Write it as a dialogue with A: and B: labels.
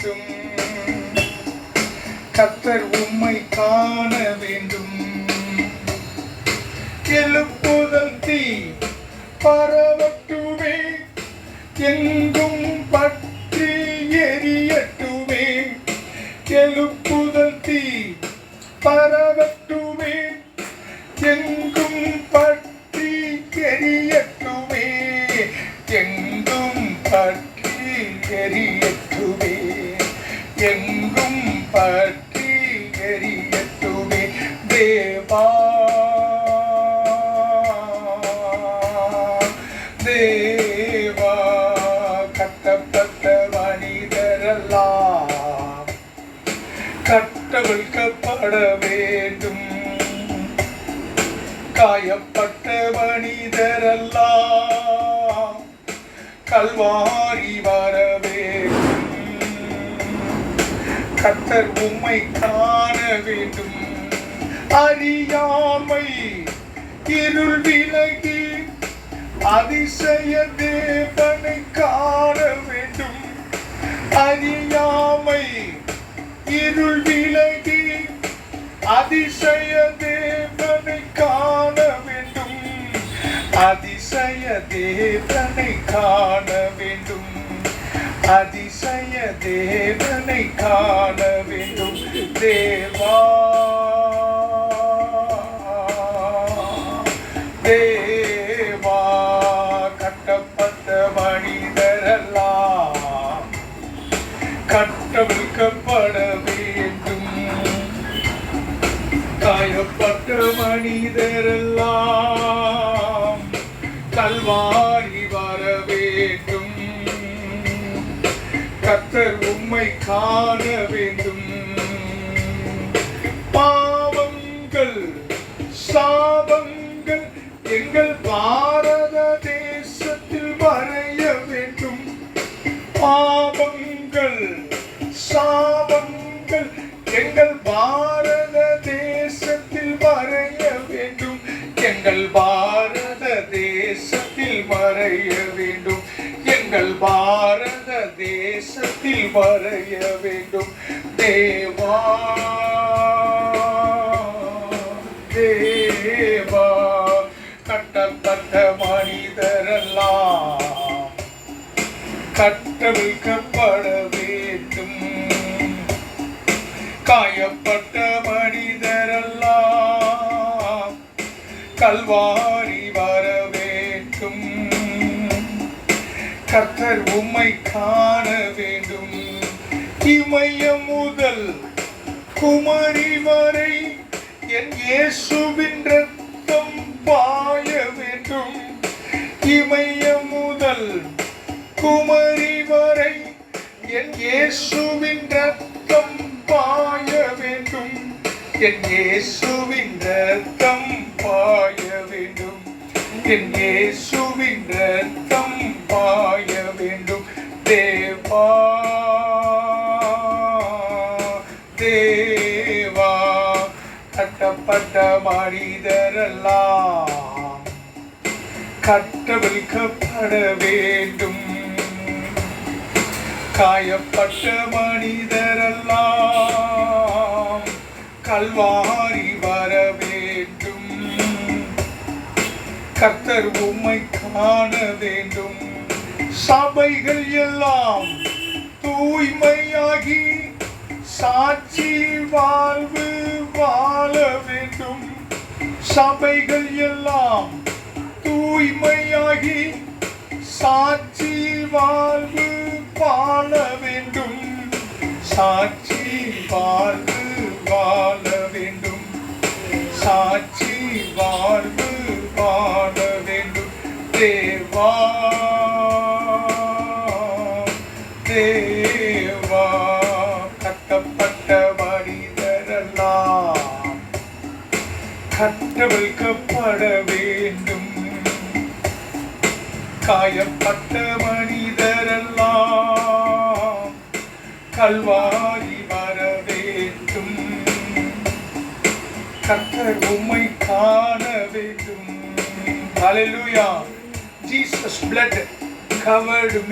A: வேண்டும். கர்த்தர் உம்மை காண வேண்டும். எழுப்புதல் தீ பரவட்டுமே, எங்கும் பற்றி எரியட்டுமே. எழுப்புதல் தீ பரவட்டுமே, எங்கும் பற்றி எரியட்டுமே. எங்கும் பற்றி எரியட்டுமே. எங்கும் பற்றி எரியட்டுமே. தேவா தேவா, கட்டப்பட்ட மனிதரெல்லாம் கட்டவிழ்க்கப்பட வேண்டும். காயப்பட்ட மனிதரெல்லாம் கல்வாரி வர வேண்டும். கர்த்தர் உம்மை காண வேண்டும். அறியாமை இருள் விலகி அதிசய தேவனை காண வேண்டும். அறியாமை இருள் விலகி அதிசய தேவனை காண வேண்டும். அதிசய தேவனை காண வேண்டும். அதிசய தேவனை காண வேண்டும். தேவா தேவா, கட்டப்பட்ட மனிதரெல்லாம் கட்டவிழ்க்கப்பட வேண்டும். காயப்பட்ட மனிதரெல்லாம் கல்வாரி வர வேண்டும். கர்த்தர் உம்மை காண வேண்டும். பாவங்கள் சாபங்கள் எங்கள் பாரத தேசத்தில் மறைய வேண்டும். பாவங்கள் சாபங்கள் எங்கள் பாரத தேசத்தில் மறைய வேண்டும். எங்கள் பாரத தேசத்தில் மறைய வேண்டும். எங்கள் பாரத தேசத்தில் மறைய வேண்டும். தேவா தேவா, கட்டப்பட்ட மனிதரெல்லாம் கட்டவிழ்க்கப்பட வேண்டும். காயப்பட்ட மனிதரெல்லாம் கல்வாரி வர வேண்டும். கர்த்தர் உம்மை காண வேண்டும். இமயம் முதல் குமரி வரை என் இயேசுவின் ரத்தம் பாய வேண்டும். இமயம் முதல் குமரி வரை என் இயேசுவின் ரத்தம் பாய வேண்டும். என் இயேசுவின் ரத்தம் பாய வேண்டும். என் இயேசுவின் ரத்தம் பாய வேண்டும். தேவா தேவா, கட்டப்பட்ட மனிதரெல்லாம் கட்டவிழ்க்கப்பட வேண்டும். காயப்பட்ட மனிதரெல்லாம் கல்வாரி வர வேண்டும். கர்த்தர் உம்மை காண வேண்டும். சபைகள் எல்லாம் தூய்மையாகி சாட்சி வாழ்வு வாழ வேண்டும். சபைகள் எல்லாம் தூய்மையாகி சாட்சி வாழ்வு வாழ வேண்டும். சாட்சி வாழ்வு வாழ வேண்டும். சாட்சி வாழ்வு வாழ வேண்டும். தேவா தேவா, கட்டப்பட்ட மனிதரெல்லாம் கட்டவிழ்க்கப்பட வேண்டும். காயப்பட்ட மனிதரெல்லாம் கல்வாரி வர வேண்டும். கர்த்தர் உம்மை காண வேண்டும். Hallelujah. Jesus' blood covered me.